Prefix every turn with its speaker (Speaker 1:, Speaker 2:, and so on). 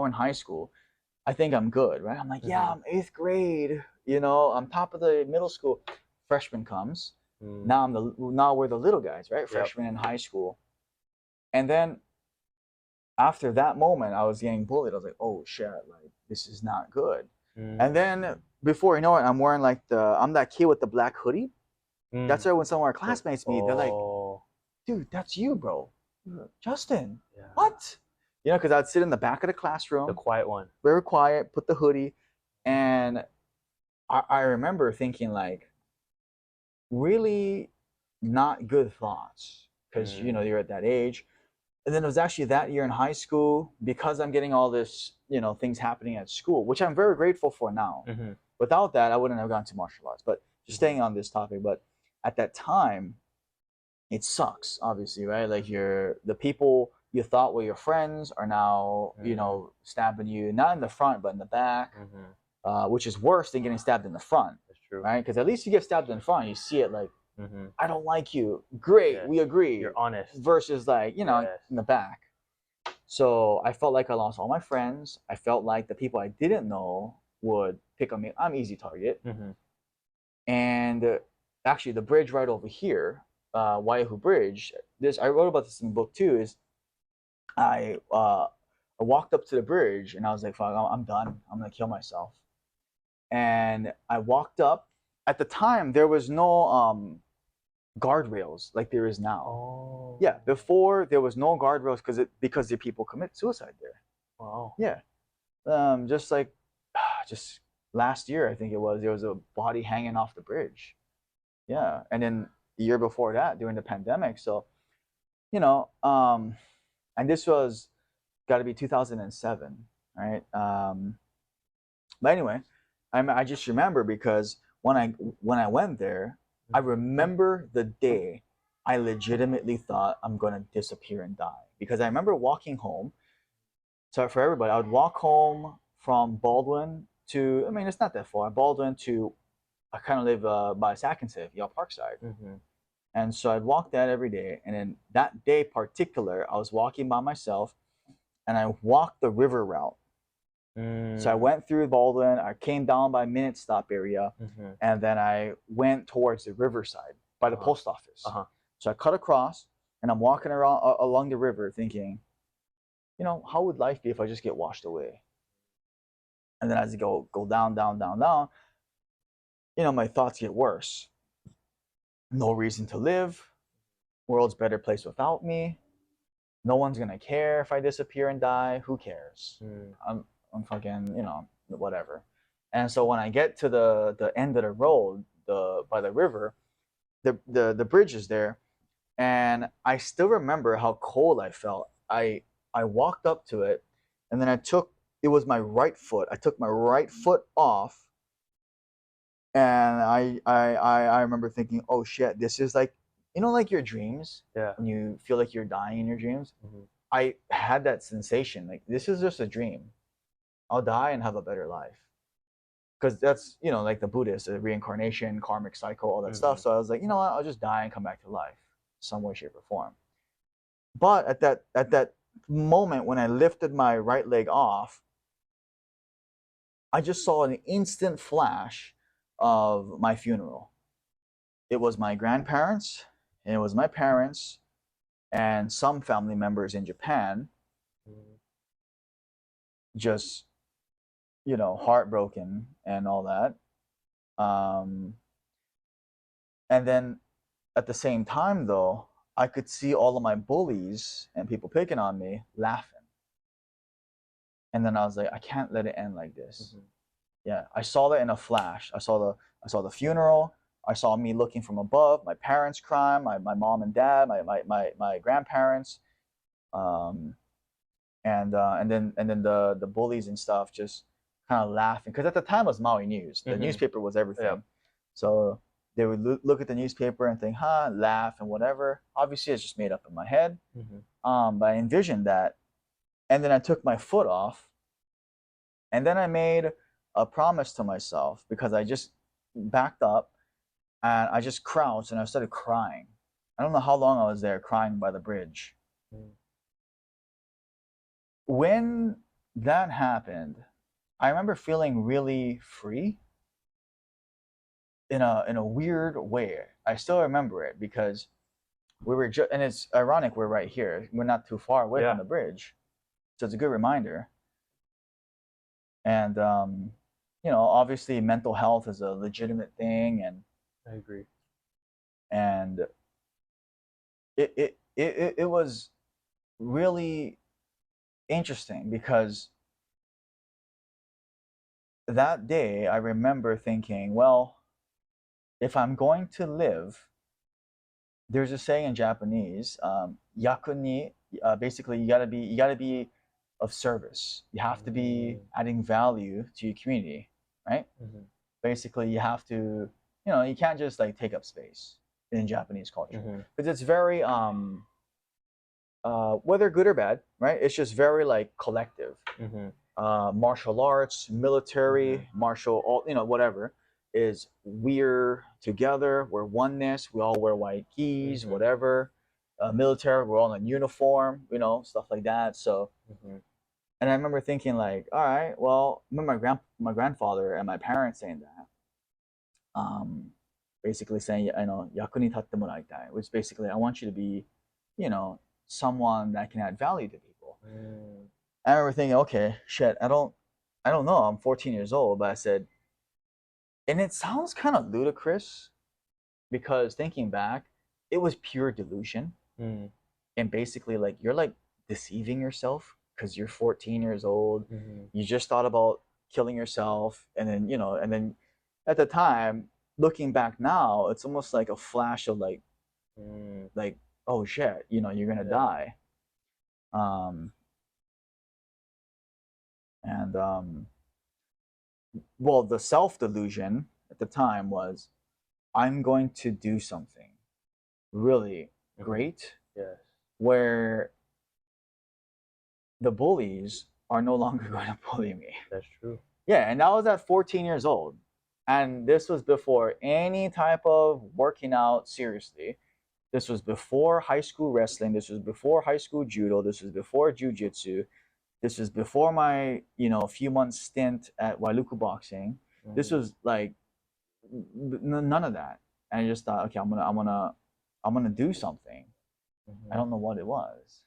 Speaker 1: we're in high school. I think I'm good, right? I'm like, yeah, I'm 8th grade. You know, I'm top of the middle school. Freshman comes. Now we're the little guys, right? Freshman in high school. And then after that moment, I was getting bullied. I was like, oh shit, like this is not good. And then before you know it, I'm wearing like I'm that kid with the black hoodie. That's why when some of our classmates meet, they're like, dude, that's you, bro. Justin, what? You know, because I'd sit in the back of the classroom.
Speaker 2: The quiet one.
Speaker 1: Very quiet, put the hoodie. And I remember thinking like, really not good thoughts. Because, you know, you're at that age. And then it was actually that year in high school, because I'm getting all this, you know, things happening at school, which I'm very grateful for now. Without that, I wouldn't have gone to martial arts. But just staying on this topic, but at that time, it sucks, obviously, right? Like the people you thought were your friends are now, you know, stabbing you, not in the front, but in the back, which is worse than getting stabbed in the front.
Speaker 2: That's true.
Speaker 1: Right? Because at least you get stabbed in the front, you see it like, I don't like you. Great, we agree.
Speaker 2: You're honest.
Speaker 1: Versus like, you know, in the back. So I felt like I lost all my friends. I felt like the people I didn't know would pick on me. I'm easy target. And actually, the bridge right over here, Waihu Bridge. I wrote about this in the book too. Is I walked up to the bridge and I was like, "Fuck, I'm done. I'm gonna kill myself." And I walked up. At the time, there was no guardrails like there is now.
Speaker 2: Oh.
Speaker 1: Yeah, before there was no guardrails because the people commit suicide there.
Speaker 2: Wow.
Speaker 1: Yeah, just like just last year, I think it was, there was a body hanging off the bridge. Yeah, and then the year before that, during the pandemic. So, you know, and this was got to be 2007, right? But anyway, I just remember because when I went there, I remember the day I legitimately thought I'm gonna disappear and die, because I remember walking home. So for everybody, I would walk home from Baldwin to, I mean, it's not that far. Baldwin to, I kind of live by Sackensif, Yale Parkside. And so I'd walk that every day. And then that day particular, I was walking by myself and I walked the river route. So I went through Baldwin, I came down by Minute Stop area, and then I went towards the riverside by the post office. So I cut across and I'm walking around along the river thinking, you know, how would life be if I just get washed away? And then as you go down, down, down, down, you know, my thoughts get worse. No reason to live. World's a better place without me. No one's gonna care if I disappear and die. Who cares? I'm fucking, you know, whatever. And so when I get to the end of the road, by the river, the bridge is there, and I still remember how cold I felt. I walked up to it, and then it was my right foot. I took my right foot off, and I remember thinking, oh shit, this is like, you know, like your dreams.
Speaker 2: Yeah.
Speaker 1: When you feel like you're dying in your dreams. I had that sensation, like this is just a dream. I'll die and have a better life. Because that's, you know, like the Buddhists, the reincarnation, karmic cycle, all that stuff. So I was like, you know what, I'll just die and come back to life, some way, shape, or form. But at that moment when I lifted my right leg off, I just saw an instant flash of my funeral. It was my grandparents, and it was my parents, and some family members in Japan, just, you know, heartbroken and all that. And then at the same time, though, I could see all of my bullies and people picking on me laughing. And then I was like, I can't let it end like this. Yeah, I saw that in a flash. I saw the funeral. I saw me looking from above, my parents crying, my mom and dad, my grandparents, and then the bullies and stuff just kind of laughing, because at the time it was Maui News. The newspaper was everything. Yeah. So they would look at the newspaper and think, laugh and whatever. Obviously, it's just made up in my head. But I envisioned that, and then I took my foot off, and then I made a promise to myself, because I just backed up and I just crouched and I started crying. I don't know how long I was there crying by the bridge. When that happened, I remember feeling really free in a weird way. I still remember it because we were and it's ironic we're right here. We're not too far away from the bridge, so it's a good reminder. And obviously, mental health is a legitimate thing, and
Speaker 2: I agree.
Speaker 1: And it was really interesting because that day I remember thinking, well, if I'm going to live, there's a saying in Japanese, yaku ni, basically you gotta be of service. You have to be adding value to your community, right?
Speaker 2: Mm-hmm.
Speaker 1: Basically, you have to, you can't just like take up space in Japanese culture because it's very whether good or bad, right? It's just very like collective. Martial arts, military, martial, all whatever is we're together. We're oneness. We all wear white gis, whatever. Military, we're all in uniform, stuff like that. So, and I remember thinking like, all right, well, I remember my grandfather and my parents saying that, basically saying, yaku ni tatte moraitai, which basically I want you to be, someone that can add value to people. I remember thinking, okay, shit, I don't know. I'm 14 years old, but I said, and it sounds kind of ludicrous because thinking back, it was pure delusion, and basically like you're like deceiving yourself because you're 14 years old. You just thought about killing yourself, and then and then at the time, looking back now, it's almost like a flash of like oh shit, you're gonna die. And well, the self delusion at the time was, I'm going to do something really great, where the bullies are no longer going to bully me.
Speaker 2: That's true.
Speaker 1: Yeah, and that was at 14 years old. And this was before any type of working out seriously. This was before high school wrestling. This was before high school judo. This was before jujitsu. This was before my, few months stint at Wailuku boxing. This was like none of that. And I just thought, okay, I'm gonna do something. I don't know what it was.